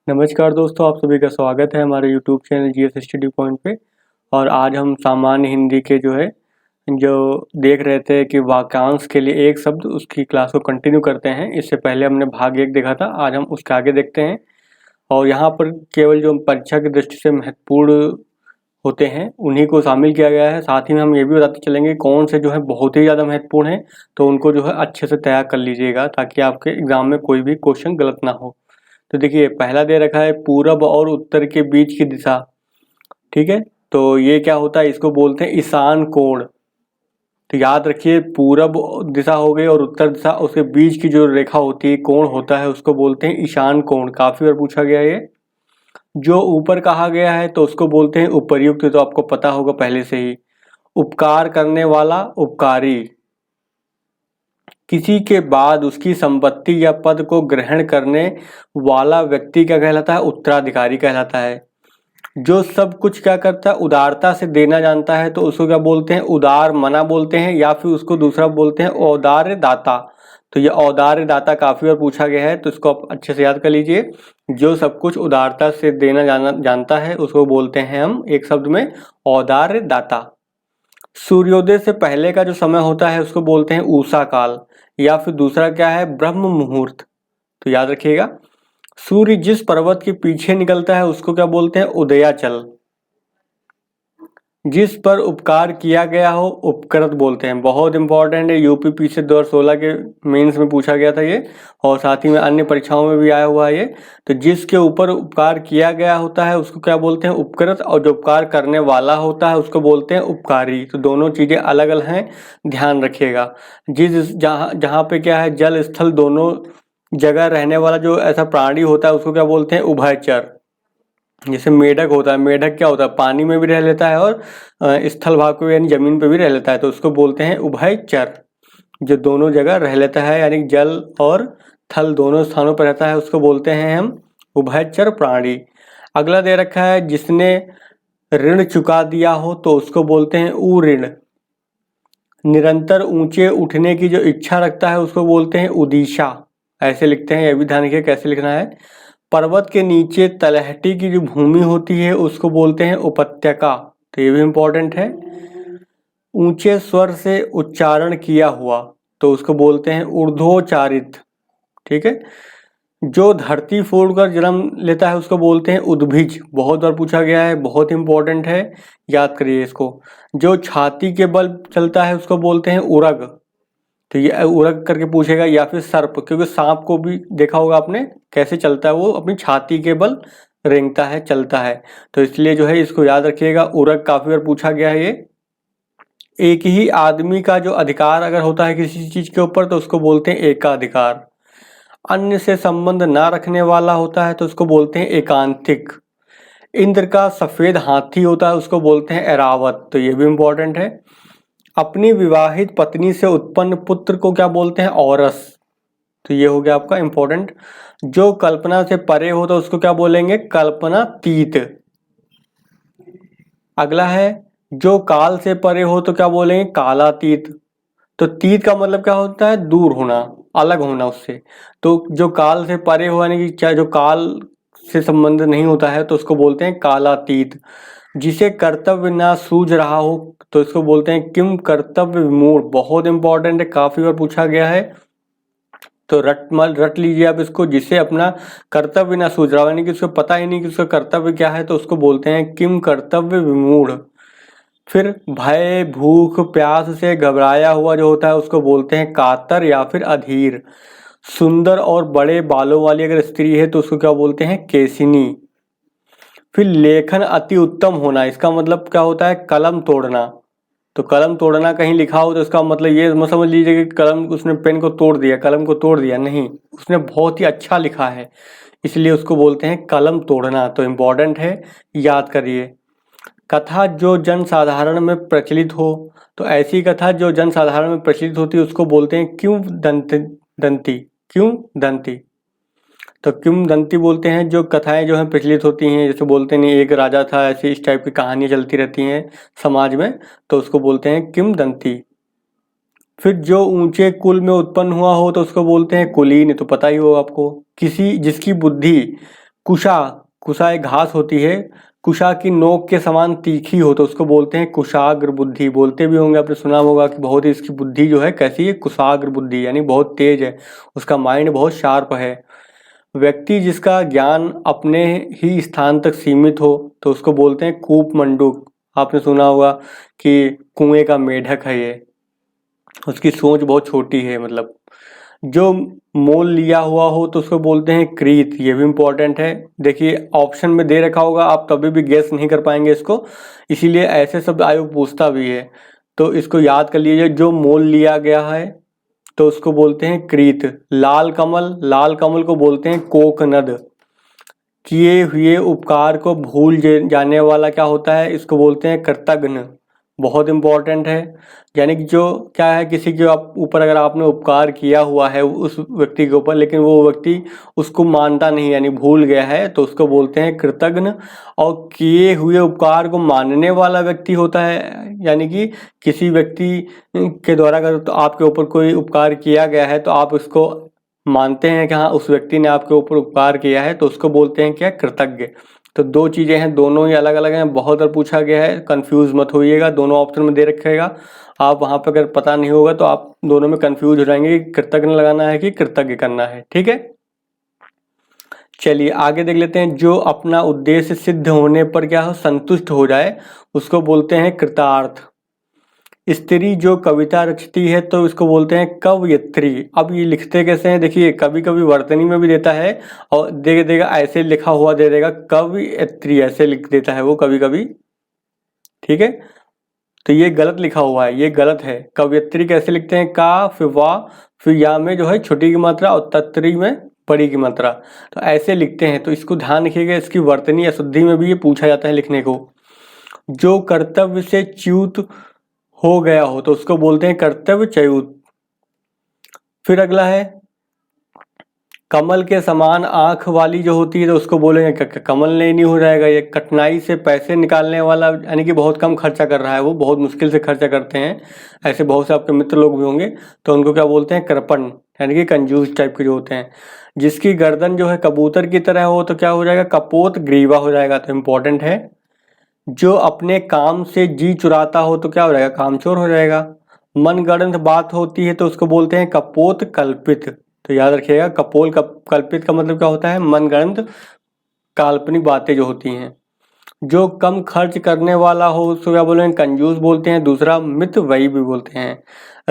नमस्कार दोस्तों, आप सभी का स्वागत है हमारे YouTube channel GS study point पे। और आज हम सामान्य हिंदी के जो देख रहे थे कि वाक्यांश के लिए एक शब्द, उसकी क्लास को कंटिन्यू करते हैं। इससे पहले हमने भाग 1 देखा था, आज हम उसके आगे देखते हैं। और यहाँ पर केवल जो परीक्षा की दृष्टि से महत्वपूर्ण होते हैं उन्हीं को शामिल किया गया है। साथ ही में हम ये भी बताते चलेंगे कौन से जो है बहुत ही ज़्यादा महत्वपूर्ण है, तो उनको जो है अच्छे से तैयार कर लीजिएगा ताकि आपके एग्ज़ाम में कोई भी क्वेश्चन गलत ना हो। तो देखिए, पहला दे रखा है पूरब और उत्तर के बीच की दिशा। ठीक है, तो ये क्या होता है, इसको बोलते हैं ईशान कोण। तो याद रखिए, पूरब दिशा हो गई और उत्तर दिशा, उसके बीच की जो रेखा होती है, कोण होता है, उसको बोलते हैं ईशान कोण। काफी बार पूछा गया है ये। जो ऊपर कहा गया है तो उसको बोलते हैं उपर्युक्त, तो आपको पता होगा पहले से ही। उपकार करने वाला उपकारी। किसी के बाद उसकी संपत्ति या पद को ग्रहण करने वाला व्यक्ति क्या कहलाता है, उत्तराधिकारी कहलाता है। जो सब कुछ क्या करता है, उदारता से देना जानता है, तो उसको क्या बोलते हैं, उदार मना बोलते हैं, या फिर उसको दूसरा बोलते हैं औदार्य दाता। तो ये औदार्य दाता काफी बार पूछा गया है, तो इसको आप अच्छे से याद कर लीजिए। जो सब कुछ उदारता से देना जानता है उसको बोलते हैं हम एक शब्द में औदार्य दाता। सूर्योदय से पहले का जो समय होता है उसको बोलते हैं उषा काल, या फिर दूसरा क्या है, ब्रह्म मुहूर्त। तो याद रखिएगा। सूर्य जिस पर्वत के पीछे निकलता है उसको क्या बोलते हैं, उदयाचल। जिस पर उपकार किया गया हो उपकृत बोलते हैं। बहुत इंपॉर्टेंट है, यूपीपीसी 2016 के मेंस में पूछा गया था ये, और साथ ही में अन्य परीक्षाओं में भी आया हुआ है ये। तो जिसके ऊपर उपकार किया गया होता है उसको क्या बोलते हैं, उपकृत, और जो उपकार करने वाला होता है उसको बोलते हैं उपकारी। तो दोनों चीजें अलग अलग हैं, ध्यान रखिएगा। जहाँ जहाँ पे क्या है, जल स्थल दोनों जगह रहने वाला जो ऐसा प्राणी होता है उसको क्या बोलते हैं, उभयचर। जैसे मेढक होता है, मेढक क्या होता है, पानी में भी रह लेता है और स्थल भाग पे यानी जमीन पे भी रह लेता है, तो उसको बोलते हैं उभयचर। जो दोनों जगह रह लेता है यानी जल और थल दोनों स्थानों पर रहता है उसको बोलते हैं हम उभयचर प्राणी। अगला दे रखा है, जिसने ऋण चुका दिया हो तो उसको बोलते हैं उऋण। निरंतर ऊंचे उठने की जो इच्छा रखता है उसको बोलते हैं उदीशा। ऐसे लिखते हैं, ये भी ध्यान रखिए कैसे लिखना है। पर्वत के नीचे तलहटी की जो भूमि होती है उसको बोलते हैं उपत्यका। तो ये भी इंपॉर्टेंट है। ऊंचे स्वर से उच्चारण किया हुआ तो उसको बोलते हैं ऊर्ध्वोच्चारित। ठीक है। जो धरती फोड़कर जन्म लेता है उसको बोलते हैं उद्भिज। बहुत बार पूछा गया है, बहुत इंपॉर्टेंट है, याद करिए इसको। जो छाती के बल चलता है उसको बोलते हैं उरग। तो ये उरग करके पूछेगा, या फिर सर्प, क्योंकि सांप को भी देखा होगा आपने कैसे चलता है, वो अपनी छाती के बल रेंगता है, चलता है। तो इसलिए जो है इसको याद रखिएगा, उरग काफी बार पूछा गया है ये। एक ही आदमी का जो अधिकार अगर होता है किसी चीज के ऊपर तो उसको बोलते हैं एकाधिकार। अन्य से संबंध ना रखने वाला होता है तो उसको बोलते हैं एकांतिक। इंद्र का सफेद हाथी होता है उसको बोलते हैं ऐरावत। तो ये भी इंपॉर्टेंट है। अपनी विवाहित पत्नी से उत्पन्न पुत्र को क्या बोलते हैं, औरस। तो ये हो गया आपका इंपॉर्टेंट। जो कल्पना से परे हो तो उसको क्या बोलेंगे, कल्पनातीत। अगला है, जो काल से परे हो तो क्या बोलेंगे, कालातीत। तो तीत का मतलब क्या होता है, दूर होना, अलग होना उससे। तो जो काल से परे हो यानी कि चाहे जो काल से संबंध नहीं होता है तो उसको बोलते हैं कालातीत। जिसे कर्तव्य ना सूझ रहा हो तो इसको बोलते हैं किम कर्तव्य विमूढ़। बहुत इंपॉर्टेंट है, काफी बार पूछा गया है, तो रट लीजिए आप इसको। जिसे अपना कर्तव्य ना सूझ रहा हो यानी कि उसको पता ही नहीं कि उसका कर्तव्य क्या है तो उसको बोलते हैं किम कर्तव्य विमूढ़। फिर भय भूख प्यास से घबराया हुआ जो होता है उसको बोलते हैं कातर या फिर अधीर। सुंदर और बड़े बालों वाली अगर स्त्री है तो उसको क्या बोलते हैं, केसिनी। फिर लेखन अति उत्तम होना, इसका मतलब क्या होता है, कलम तोड़ना। तो कलम तोड़ना कहीं लिखा हो तो इसका मतलब ये मत समझ लीजिए कि कलम, उसने पेन को तोड़ दिया, कलम को तोड़ दिया, नहीं, उसने बहुत ही अच्छा लिखा है, इसलिए उसको बोलते हैं कलम तोड़ना। तो इम्पोर्टेंट है, याद करिए। कथा जो जन साधारण में प्रचलित हो, तो ऐसी कथा जो जन साधारण में प्रचलित होती है उसको बोलते हैं क्यों दंती। क्यों दंती। तो किंवदंती बोलते हैं जो कथाएं जो हैं प्रचलित होती हैं, जैसे बोलते नहीं एक राजा था, ऐसे इस टाइप की कहानियां चलती रहती हैं समाज में, तो उसको बोलते हैं किंवदंती। फिर जो ऊंचे कुल में उत्पन्न हुआ हो तो उसको बोलते हैं कुलीन। तो पता ही हो आपको, किसी जिसकी बुद्धि कुशा, कुशा एक घास होती है, कुशा की नोक के समान तीखी हो तो उसको बोलते हैं कुशाग्र बुद्धि। बोलते भी होंगे, आपने सुना होगा कि बहुत ही इसकी बुद्धि जो है कैसी है, कुशाग्र बुद्धि, यानी बहुत तेज है, उसका माइंड बहुत शार्प है। व्यक्ति जिसका ज्ञान अपने ही स्थान तक सीमित हो तो उसको बोलते हैं कूप मंडूक। आपने सुना होगा कि कुएं का मेढक है ये, उसकी सोच बहुत छोटी है। मतलब जो मोल लिया हुआ हो तो उसको बोलते हैं क्रीत। ये भी इम्पोर्टेंट है। देखिए ऑप्शन में दे रखा होगा, आप कभी भी गेस नहीं कर पाएंगे इसको, इसीलिए ऐसे शब्द आयोग पूछता भी है, तो इसको याद कर लीजिए। जो मोल लिया गया है तो उसको बोलते हैं क्रीत। लाल कमल, लाल कमल को बोलते हैं कोकनद। किए हुए उपकार को भूल जाने वाला क्या होता है, इसको बोलते हैं कृतघ्न। बहुत इंपॉर्टेंट है। यानी कि जो क्या है, किसी के ऊपर अगर आपने उपकार किया हुआ है उस व्यक्ति के ऊपर, लेकिन वो व्यक्ति उसको मानता नहीं यानी भूल गया है, तो उसको बोलते हैं कृतघ्न। और किए हुए उपकार को मानने वाला व्यक्ति होता है, यानी कि किसी व्यक्ति के द्वारा अगर तो आपके ऊपर कोई उपकार किया गया है तो आप उसको मानते हैं कि हाँ उस व्यक्ति ने आपके ऊपर उपकार किया है, तो उसको बोलते हैं क्या, कृतज्ञ। तो दो चीज़ें हैं, दोनों ही अलग अलग हैं। बहुत बार पूछा गया है, कंफ्यूज मत होइएगा, दोनों ऑप्शन में दे रखेगा। आप वहाँ पे अगर पता नहीं होगा तो आप दोनों में कंफ्यूज हो जाएंगे कि कृतज्ञ लगाना है कि कृतज्ञ करना है। ठीक है, चलिए आगे देख लेते हैं। जो अपना उद्देश्य सिद्ध होने पर क्या हो, संतुष्ट हो जाए, उसको बोलते हैं कृतार्थ। स्त्री जो कविता रचती है तो इसको बोलते हैं कवयित्री। अब ये लिखते कैसे हैं, देखिए कभी कभी वर्तनी में भी देता है और दे देगा ऐसे लिखा हुआ दे देगा, कवयित्री ऐसे लिख देता है वो कभी कभी। ठीक है, तो ये गलत लिखा हुआ है, ये गलत है। कवयित्री कैसे लिखते हैं, का फिर वा फिर या में जो है छोटी की मात्रा और तत्री में बड़ी की मात्रा, तो ऐसे लिखते हैं। तो इसको ध्यान रखिएगा, इसकी वर्तनी या शुद्धि में भी ये पूछा जाता है लिखने को। जो कर्तव्य से च्युत हो गया हो तो उसको बोलते हैं कर्तव्य च्युत। फिर अगला है कमल के समान आंख वाली जो होती है तो उसको बोलेंगे कमल नहीं हो जाएगा। ये कठिनाई से पैसे निकालने वाला, यानी कि बहुत कम खर्चा कर रहा है, वो बहुत मुश्किल से खर्चा करते हैं, ऐसे बहुत से आपके मित्र लोग भी होंगे, तो उनको क्या बोलते हैं, कृपण, यानी कि कंजूस टाइप के जो होते हैं। जिसकी गर्दन जो है कबूतर की तरह हो तो क्या हो जाएगा, कपोत ग्रीवा हो जाएगा। तो इम्पोर्टेंट है। जो अपने काम से जी चुराता हो तो क्या हो जाएगा, कामचोर हो जाएगा। मनगढ़ंत बात होती है तो उसको बोलते हैं कपोत कल्पित। तो याद रखिएगा, कल्पित का मतलब क्या होता है, मनगढ़ंत काल्पनिक बातें जो होती हैं। जो कम खर्च करने वाला हो उसको क्या बोलेंगे, कंजूस बोलते हैं। दूसरा मितव्ययी भी बोलते हैं।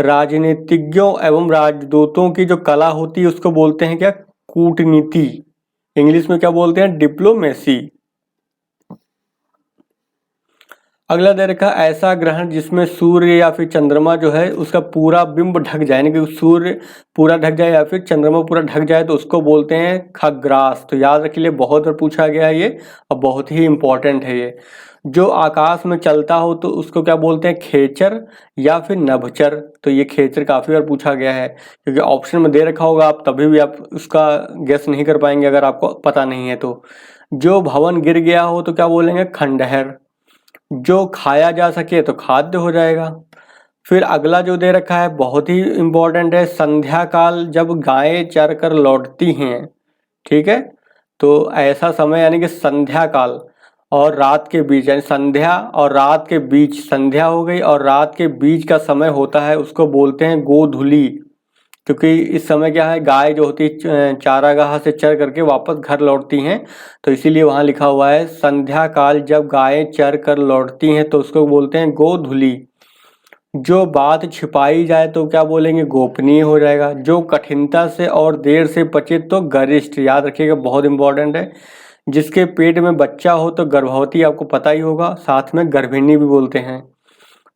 राजनीतिज्ञों एवं राजदूतों की जो कला होती है उसको बोलते हैं क्या, कूटनीति। इंग्लिश में क्या बोलते हैं, डिप्लोमेसी। अगला दे रखा ऐसा ग्रहण जिसमें सूर्य या फिर चंद्रमा जो है उसका पूरा बिंब ढक जाए, यानी कि सूर्य पूरा ढक जाए या फिर चंद्रमा पूरा ढक जाए तो उसको बोलते हैं खग्रास। तो याद रखिए, बहुत बार पूछा गया है ये और बहुत ही इंपॉर्टेंट है ये। जो आकाश में चलता हो तो उसको क्या बोलते हैं, खेचर या फिर नभचर। तो ये खेचर काफ़ी बार पूछा गया है, क्योंकि ऑप्शन में दे रखा होगा, आप तभी भी आप उसका गेस नहीं कर पाएंगे अगर आपको पता नहीं है तो। जो भवन गिर गया हो तो क्या बोलेंगे, खंडहर। जो खाया जा सके तो खाद्य हो जाएगा। फिर अगला जो दे रखा है बहुत ही इम्पोर्टेंट है, संध्या काल जब गायें चर कर लौटती हैं। ठीक है, तो ऐसा समय यानी कि संध्या काल और रात के बीच, यानी संध्या और रात के बीच, संध्या हो गई और रात के बीच का समय होता है उसको बोलते हैं गोधूली। क्योंकि इस समय क्या है, गाय जो होती है चारागाह से चर करके वापस घर लौटती हैं, तो इसीलिए वहाँ लिखा हुआ है संध्या काल जब गायें चर कर लौटती हैं तो उसको बोलते हैं गोधूली। जो बात छिपाई जाए तो क्या बोलेंगे, गोपनीय हो जाएगा। जो कठिनता से और देर से पचे तो गरिष्ठ। याद रखिएगा, बहुत इंपॉर्टेंट है। जिसके पेट में बच्चा हो तो गर्भवती, आपको पता ही होगा, साथ में गर्भिणी भी बोलते हैं।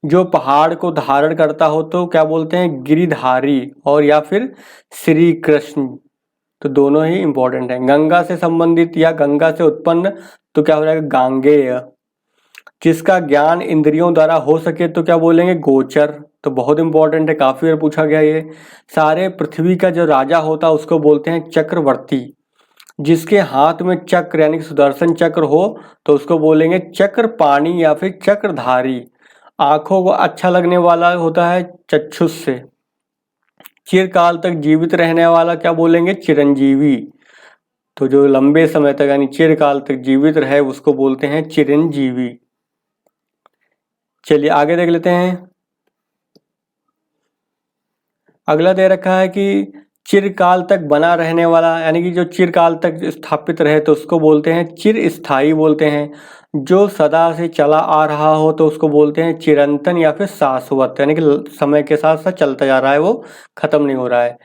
जो पहाड़ को धारण करता हो तो क्या बोलते हैं, गिरिधारी और या फिर श्री कृष्ण। तो दोनों ही इंपॉर्टेंट हैं। गंगा से संबंधित या गंगा से उत्पन्न तो क्या हो जाएगा, गांगेय। जिसका ज्ञान इंद्रियों द्वारा हो सके तो क्या बोलेंगे, गोचर। तो बहुत इंपॉर्टेंट है, काफी बार पूछा गया ये। सारे पृथ्वी का जो राजा होता है उसको बोलते हैं चक्रवर्ती। जिसके हाथ में चक्र यानी कि सुदर्शन चक्र हो तो उसको बोलेंगे चक्रपाणी या फिर चक्रधारी। आंखों को अच्छा लगने वाला होता है चक्षुष से। चिरकाल तक जीवित रहने वाला क्या बोलेंगे, चिरंजीवी। तो जो लंबे समय तक यानी चिरकाल तक जीवित रहे उसको बोलते हैं चिरंजीवी। चलिए आगे देख लेते हैं। अगला दे रखा है कि चिरकाल तक बना रहने वाला, यानी कि जो चिरकाल तक स्थापित रहे तो उसको बोलते हैं चिरस्थायी बोलते हैं। जो सदा से चला आ रहा हो तो उसको बोलते हैं चिरंतन या फिर शाश्वत, यानी कि समय के साथ साथ चलता जा रहा है, वो खत्म नहीं हो रहा है।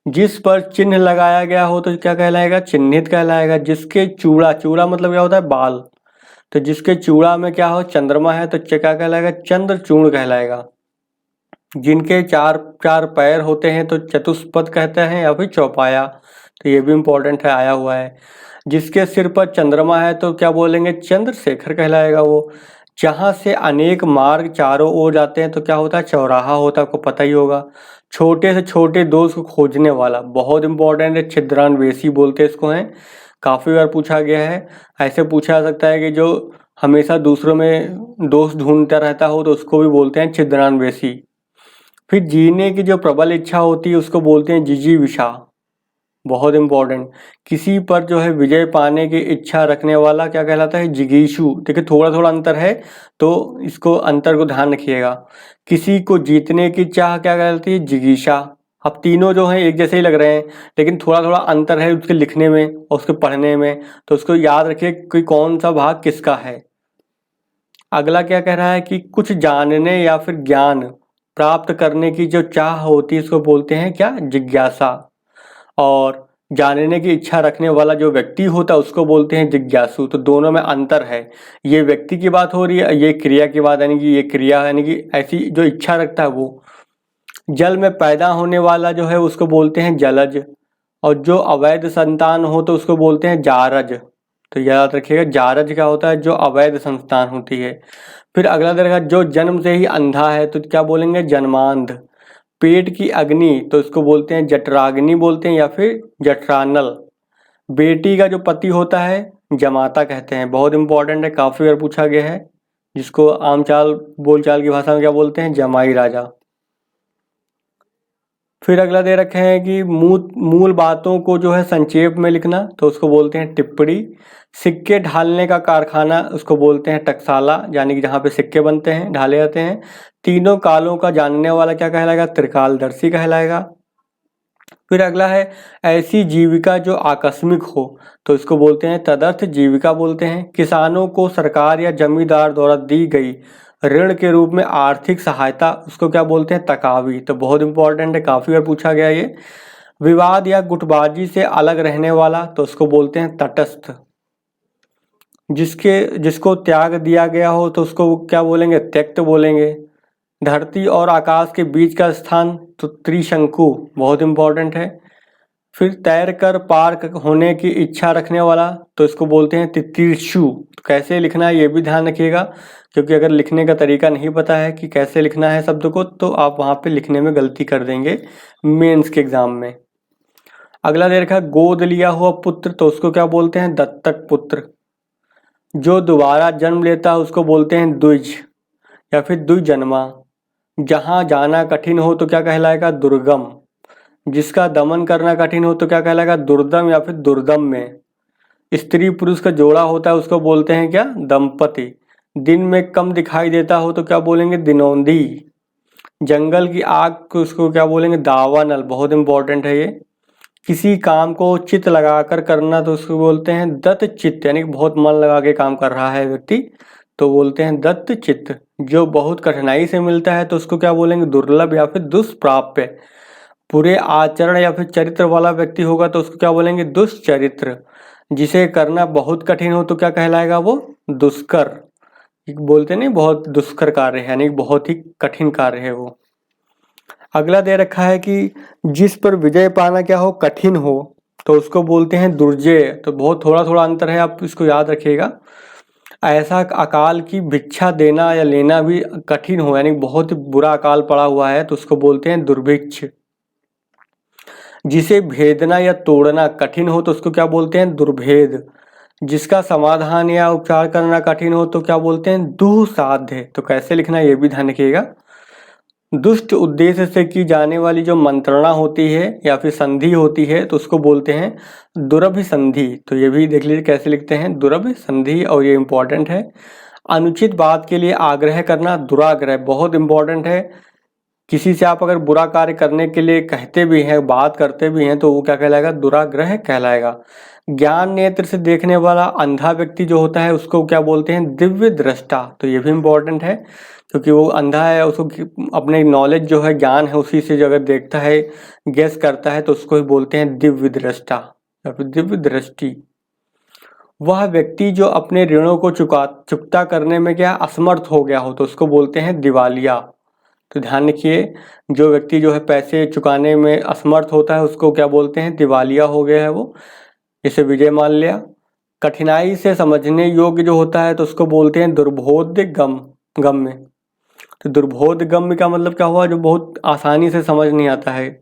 जिस पर चिन्ह लगाया गया हो तो क्या कहलाएगा? चिन्हित कहलाएगा। जिसके चूड़ा, चूड़ा मतलब क्या होता है? बाल। तो जिसके चूड़ा में क्या हो? चंद्रमा है तो क्या कहलाएगा? चंद्रचूड़ कहलाएगा। जिनके चार चार पैर होते हैं तो चतुष्पद कहते हैं या फिर चौपाया, तो ये भी इम्पोर्टेंट है, आया हुआ है। जिसके सिर पर चंद्रमा है तो क्या बोलेंगे? चंद्रशेखर कहलाएगा वो। जहाँ से अनेक मार्ग चारों ओर जाते हैं तो क्या होता है? चौराहा होता है, आपको पता ही होगा। छोटे से छोटे दोस्त को खोजने वाला, बहुत इंपॉर्टेंट है, छिद्रान्वेषी बोलते हैं इसको हैं। काफ़ी बार पूछा गया है। ऐसे पूछा जा सकता है कि जो हमेशा दूसरों में दोस्त ढूंढता रहता हो तो उसको भी बोलते हैं छिद्रान्वेषी। फिर जीने की जो प्रबल इच्छा होती है उसको बोलते हैं जिजीविषा, बहुत इंपॉर्टेंट। किसी पर जो है विजय पाने की इच्छा रखने वाला क्या कहलाता है? जिगीषु। देखिए थोड़ा थोड़ा अंतर है तो इसको अंतर को ध्यान रखिएगा। किसी को जीतने की चाह क्या कहलाती है? जिगीषा। अब तीनों जो हैं एक जैसे ही लग रहे हैं लेकिन थोड़ा थोड़ा अंतर है उसके लिखने में और उसके पढ़ने में, तो उसको याद रखिए कि कौन सा भाग किसका है। अगला क्या कह रहा है कि कुछ जानने या फिर ज्ञान प्राप्त करने की जो चाह होती है उसको बोलते हैं क्या? जिज्ञासा। और जानने की इच्छा रखने वाला जो व्यक्ति होता है उसको बोलते हैं जिज्ञासु। तो दोनों में अंतर है। ये व्यक्ति की बात हो रही है, ये क्रिया की बात, यानी कि ये क्रिया यानी कि ऐसी जो इच्छा रखता है वो। जल में पैदा होने वाला जो है उसको बोलते हैं जलज, और जो अवैध संतान हो तो उसको बोलते हैं जारज। तो याद रखिएगा जारज क्या होता है? जो अवैध संतान होती है। फिर अगला देखा जो जन्म से ही अंधा है तो क्या बोलेंगे? जन्मांध। पेट की अग्नि तो इसको बोलते हैं जठराग्नि बोलते हैं या फिर जठरानल। बेटी का जो पति होता है जमाता कहते हैं, बहुत इंपॉर्टेंट है, काफी बार पूछा गया है। जिसको आमचाल बोलचाल की भाषा में क्या बोलते हैं? जमाई राजा। फिर अगला दे रखे हैं कि मूल बातों को जो है संक्षेप में लिखना तो उसको बोलते हैं टिप्पणी। सिक्के ढालने का कारखाना उसको बोलते हैं टकसाला, यानी कि जहाँ पे सिक्के बनते हैं, ढाले जाते हैं। तीनों कालों का जानने वाला क्या कहलाएगा? त्रिकालदर्शी कहलाएगा। फिर अगला है ऐसी जीविका जो आकस्मिक हो तो इसको बोलते हैं तदर्थ जीविका बोलते हैं। किसानों को सरकार या जमींदार द्वारा दी गई ऋण के रूप में आर्थिक सहायता उसको क्या बोलते हैं? तकावी। तो बहुत इंपॉर्टेंट है, काफी बार पूछा गया ये। विवाद या गुटबाजी से अलग रहने वाला तो उसको बोलते हैं तटस्थ। जिसको त्याग दिया गया हो तो उसको क्या बोलेंगे? त्यक्त बोलेंगे। धरती और आकाश के बीच का स्थान तो त्रिशंकु, बहुत इंपॉर्टेंट है। फिर तैर कर पार होने की इच्छा रखने वाला तो इसको बोलते हैं तितीर्षु। तो कैसे लिखना है ये भी ध्यान रखिएगा, क्योंकि अगर लिखने का तरीका नहीं पता है कि कैसे लिखना है शब्द को तो आप वहाँ पे लिखने में गलती कर देंगे मेंस के एग्जाम में। अगला दे रखा गोद लिया हुआ पुत्र तो उसको क्या बोलते हैं? दत्तक पुत्र। जो दोबारा जन्म लेता है उसको बोलते हैं द्विज या फिर द्विजन्मा। जहाँ जाना कठिन हो तो क्या कहलाएगा? दुर्गम। जिसका दमन करना कठिन हो तो क्या कहलाएगा? दुर्दम या फिर दुर्दम में। स्त्री पुरुष का जोड़ा होता है उसको बोलते हैं क्या? दंपति। दिन में कम दिखाई देता हो तो क्या बोलेंगे? दिनौंधी। जंगल की आग को उसको क्या बोलेंगे? दावानल, बहुत इंपॉर्टेंट है ये। किसी काम को चित्त लगाकर करना तो उसको बोलते हैं दत्त चित्त, यानी बहुत मन लगा के काम कर रहा है व्यक्ति तो बोलते हैं दत्त चित्त। जो बहुत कठिनाई से मिलता है तो उसको क्या बोलेंगे? दुर्लभ या फिर दुष्प्राप्य। पूरे आचरण या फिर चरित्र वाला व्यक्ति होगा तो उसको क्या बोलेंगे? दुष्चरित्र। जिसे करना बहुत कठिन हो तो क्या कहलाएगा? वो दुष्कर। बोलते नहीं बहुत दुष्कर कार्य है, यानी बहुत ही कठिन कार्य है वो। अगला दे रखा है कि जिस पर विजय पाना क्या हो? कठिन हो तो उसको बोलते हैं दुर्जय। तो बहुत थोड़ा थोड़ा अंतर है, आप इसको याद रखिएगा। ऐसा अकाल की भिक्षा देना या लेना भी कठिन हो, यानी बहुत बुरा अकाल पड़ा हुआ है तो उसको बोलते हैं दुर्भिक्ष। जिसे भेदना या तोड़ना कठिन हो तो उसको क्या बोलते हैं? दुर्भेद। जिसका समाधान या उपचार करना कठिन हो तो क्या बोलते हैं? दुःसाध्य। तो कैसे लिखना है ये भी ध्यान रखिएगा। दुष्ट उद्देश्य से की जाने वाली जो मंत्रणा होती है या फिर संधि होती है तो उसको बोलते हैं दुरभिसंधि। तो ये भी देख लीजिए कैसे लिखते हैं, दुरभिसंधि, और ये इम्पोर्टेंट है। अनुचित बात के लिए आग्रह करना, दुराग्रह, बहुत इम्पोर्टेंट है। किसी से आप अगर बुरा कार्य करने के लिए कहते भी हैं, बात करते भी हैं, तो वो क्या कहलाएगा, दुराग्रह कहलाएगा। ज्ञान नेत्र से देखने वाला अंधा व्यक्ति जो होता है उसको क्या बोलते हैं, दिव्य दृष्टा। तो ये भी इम्पोर्टेंट है, क्योंकि वो अंधा है, उसको अपने नॉलेज जो है, ज्ञान है, उसी से जो अगर देखता है, गेस करता है, तो उसको ही बोलते हैं दिव्य दृष्टा या फिर दिव्य दृष्टि। वह व्यक्ति जो अपने ऋणों को चुकता करने में क्या असमर्थ हो गया हो तो उसको बोलते हैं दिवालिया। तो ध्यान रखिए, जो व्यक्ति जो है पैसे चुकाने में असमर्थ होता है उसको क्या बोलते हैं, दिवालिया हो गया है वो। जैसे विजय माल्या। कठिनाई से समझने योग्य जो होता है तो उसको बोलते हैं दुर्बोध्य गम्य। तो दुर्बोध्य गम्य का मतलब क्या हुआ, जो बहुत आसानी से समझ नहीं आता है।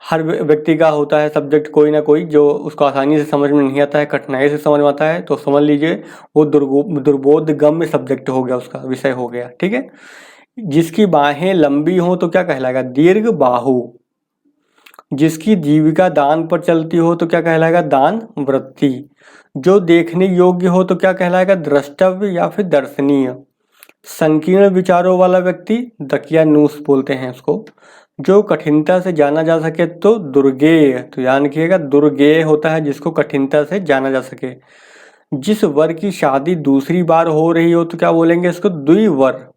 हर व्यक्ति का होता है सब्जेक्ट कोई ना कोई जो उसको आसानी से समझ में नहीं आता है, कठिनाई से समझ में आता है, तो समझ लीजिए वो दुर्बोध गम्य सब्जेक्ट हो गया, उसका विषय हो गया। ठीक है। जिसकी बाहें लंबी हो तो क्या कहलाएगा, दीर्घ बाहु। जिसकी जीविका दान पर चलती हो तो क्या कहलाएगा, दान वृत्ति। जो देखने योग्य हो तो क्या कहलाएगा, द्रष्टव्य या फिर दर्शनीय। संकीर्ण विचारों वाला व्यक्ति दकियानूस बोलते हैं उसको। जो कठिनता से जाना जा सके तो दुर्गेय। तो याद रखिएगा, दुर्गेय होता है जिसको कठिनता से जाना जा सके। जिस वर की शादी दूसरी बार हो रही हो तो क्या बोलेंगे इसको, द्विवर।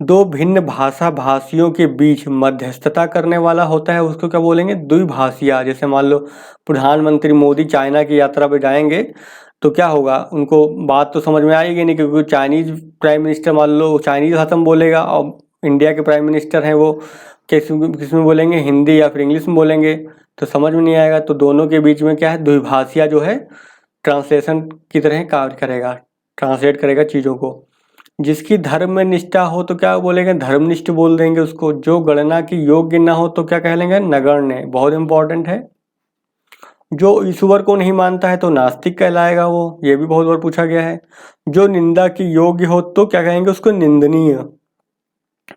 दो भिन्न भाषा भाषियों के बीच मध्यस्थता करने वाला होता है उसको क्या बोलेंगे, द्विभाषिया। जैसे मान लो प्रधानमंत्री मोदी चाइना की यात्रा पे जाएंगे तो क्या होगा, उनको बात तो समझ में आएगी नहीं, क्योंकि चाइनीज प्राइम मिनिस्टर मान लो चाइनीज भाषा में बोलेगा और इंडिया के प्राइम मिनिस्टर हैं वो किस में बोलेंगे, हिंदी या फिर इंग्लिश में बोलेंगे, तो समझ में नहीं आएगा। तो दोनों के बीच में क्या है, द्विभाषिया जो है ट्रांसलेशन की तरह कार्य करेगा, ट्रांसलेट करेगा चीज़ों को। जिसकी धर्म में निष्ठा हो तो क्या बोलेंगे, धर्मनिष्ठ बोल देंगे उसको। जो गणना की योग्य ना हो तो क्या कहेंगे, नगण्य। बहुत इंपॉर्टेंट है। जो ईश्वर को नहीं मानता है तो नास्तिक कहलाएगा वो, ये भी बहुत बार पूछा गया है। जो निंदा की योग्य हो तो क्या कहेंगे उसको, निंदनीय।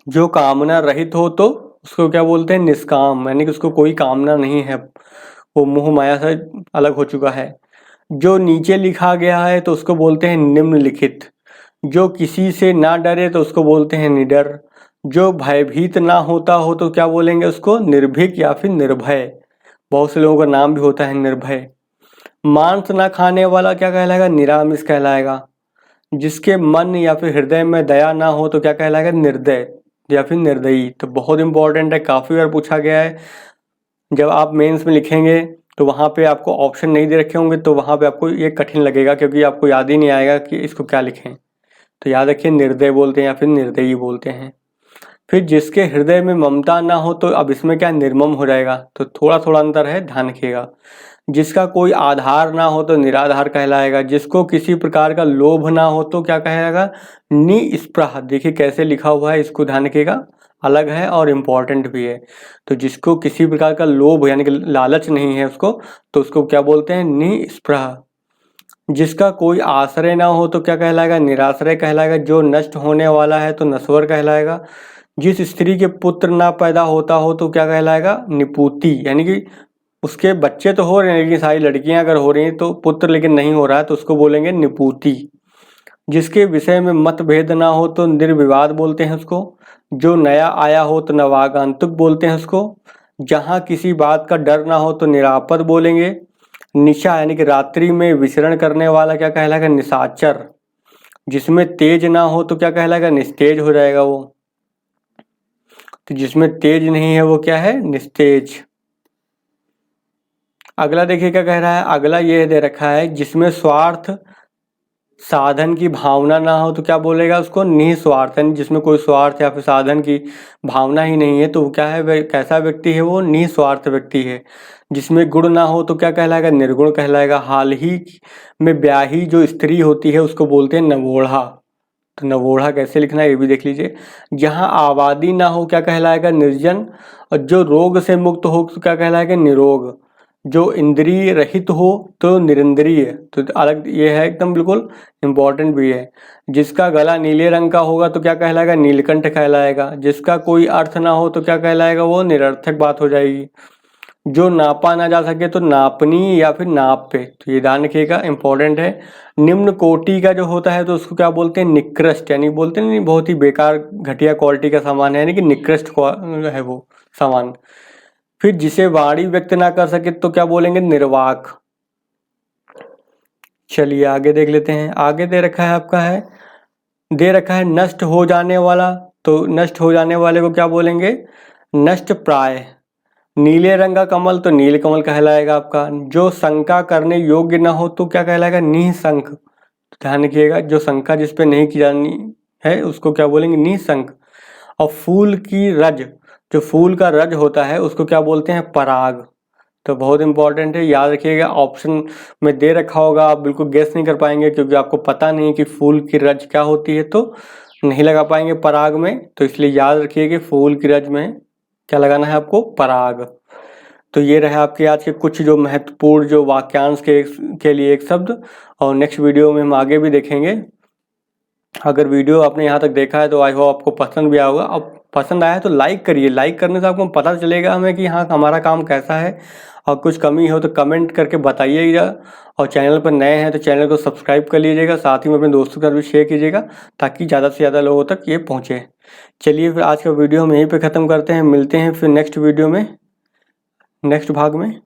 जो कामना रहित हो तो उसको क्या बोलते हैं, निष्काम, यानी कि उसको कोई कामना नहीं है, वो मोह माया से अलग हो चुका है। जो नीचे लिखा गया है तो उसको बोलते हैं निम्नलिखित। जो किसी से ना डरे तो उसको बोलते हैं निडर। जो भयभीत ना होता हो तो क्या बोलेंगे उसको, निर्भीक या फिर निर्भय। बहुत से लोगों का नाम भी होता है निर्भय। मांस ना खाने वाला क्या कहलाएगा, निरामिष कहलाएगा। जिसके मन या फिर हृदय में दया ना हो तो क्या कहलाएगा, निर्दय या फिर निर्दयी। तो बहुत इंपॉर्टेंट है, काफ़ी बार पूछा गया है। जब आप मेंस में लिखेंगे तो वहाँ पे आपको ऑप्शन नहीं दे रखे होंगे तो वहाँ पे आपको ये कठिन लगेगा, क्योंकि आपको याद ही नहीं आएगा कि इसको क्या लिखें। तो याद रखिए, निर्दय बोलते हैं या फिर निर्दयी बोलते हैं। फिर जिसके हृदय में ममता ना हो तो अब इसमें क्या, निर्मम हो जाएगा। तो थोड़ा थोड़ा अंतर है, ध्यान रखिएगा। जिसका कोई आधार ना हो तो निराधार कहलाएगा। जिसको किसी प्रकार का लोभ ना हो तो क्या कहेगा, निस्पृह। देखिए कैसे लिखा हुआ है, इसको ध्यान रखिएगा, अलग है और इम्पॉर्टेंट भी है। तो जिसको किसी प्रकार का लोभ यानी कि लालच नहीं है उसको, तो उसको क्या बोलते हैं, निस्पृह। जिसका कोई आश्रय ना हो तो क्या कहलाएगा, निराश्रय कहलाएगा। जो नष्ट होने वाला है तो नश्वर कहलाएगा। जिस स्त्री के पुत्र ना पैदा होता हो तो क्या कहलाएगा, निपूती। यानी कि उसके बच्चे तो हो रहे हैं लेकिन सारी लड़कियां अगर हो रही हैं तो पुत्र लेकिन नहीं हो रहा है तो उसको बोलेंगे निपूती। जिसके विषय में मतभेद ना हो तो निर्विवाद बोलते हैं उसको। जो नया आया हो तो नवागंतुक बोलते हैं उसको। जहाँ किसी बात का डर ना हो तो निरापद बोलेंगे। निशा यानी कि रात्रि में विचरण करने वाला क्या कहलाएगा, निशाचर। जिसमें तेज ना हो तो क्या कहलाएगा, निस्तेज हो जाएगा वो। तो जिसमें तेज नहीं है वो क्या है, निस्तेज। अगला देखिए क्या कह रहा है, अगला ये दे रखा है, जिसमें स्वार्थ साधन की भावना ना हो तो क्या बोलेगा उसको, निस्वार्थ। यानी जिसमें कोई स्वार्थ या फिर साधन की भावना ही नहीं है तो वो क्या है, कैसा व्यक्ति है वो, निस्वार्थ व्यक्ति है। जिसमें गुण ना हो तो क्या कहलाएगा, निर्गुण कहलाएगा। हाल ही में ब्याही जो स्त्री होती है उसको बोलते हैं नवोढ़ा। तो नवोढ़ा कैसे लिखना है ये भी देख लीजिए। जहाँ आबादी ना हो क्या कहलाएगा, निर्जन। और जो रोग से मुक्त हो तो क्या कहलाएगा, निरोग। जो इंद्रिय रहित हो तो निरिंद्रिय, तो अलग ये है, एकदम बिल्कुल इम्पोर्टेंट भी है। जिसका गला नीले रंग का होगा तो क्या कहलाएगा, नीलकंठ कहलाएगा। जिसका कोई अर्थ ना हो तो क्या कहलाएगा, वो निरर्थक बात हो जाएगी। जो नापा ना जा सके तो नापनी या फिर नाप पे, तो ये ध्यान रखिएगा, इंपॉर्टेंट है। निम्न कोटि का जो होता है तो उसको क्या बोलते हैं, निकृष्ट, यानी बोलते हैं नहीं बहुत ही बेकार घटिया क्वालिटी का सामान है, यानी कि निकृष्ट है वो सामान। फिर जिसे वाणी व्यक्त ना कर सके तो क्या बोलेंगे, निर्वाक। चलिए आगे देख लेते हैं। आगे दे रखा है आपका है, दे रखा है नष्ट हो जाने वाला, तो नष्ट हो जाने वाले को क्या बोलेंगे, नष्ट प्राय। नीले रंग का कमल तो नील कमल कहलाएगा आपका। जो शंका करने योग्य ना हो तो क्या कहलाएगा, निःशंक। तो ध्यान रखिएगा, जो शंका जिस पे नहीं की जानी है उसको क्या बोलेंगे, निःशंक। और फूल की रज, जो फूल का रज होता है उसको क्या बोलते हैं, पराग। तो बहुत इंपॉर्टेंट है, याद रखिएगा। ऑप्शन में दे रखा होगा, आप बिल्कुल गेस नहीं कर पाएंगे क्योंकि आपको पता नहीं कि फूल की रज क्या होती है, तो नहीं लगा पाएंगे पराग में। तो इसलिए याद रखिए कि फूल की रज में क्या लगाना है आपको, पराग। तो ये रहे आपके आज के कुछ जो महत्वपूर्ण जो वाक्यांश के लिए एक शब्द, और नेक्स्ट वीडियो में हम आगे भी देखेंगे। अगर वीडियो आपने यहाँ तक देखा है तो आई होप आपको पसंद भी आया होगा। अब पसंद आया है तो लाइक करिए, लाइक करने से आपको पता चलेगा हमें कि हाँ हमारा काम कैसा है। और कुछ कमी हो तो कमेंट करके बताइएगा। और चैनल पर नए हैं तो चैनल को सब्सक्राइब कर लीजिएगा, साथ ही में अपने दोस्तों के साथ भी शेयर कीजिएगा ताकि ज़्यादा से ज़्यादा लोगों तक ये पहुँचे। चलिए फिर आज का वीडियो हम यहीं पर ख़त्म करते हैं, मिलते हैं फिर नेक्स्ट वीडियो में, नेक्स्ट भाग में।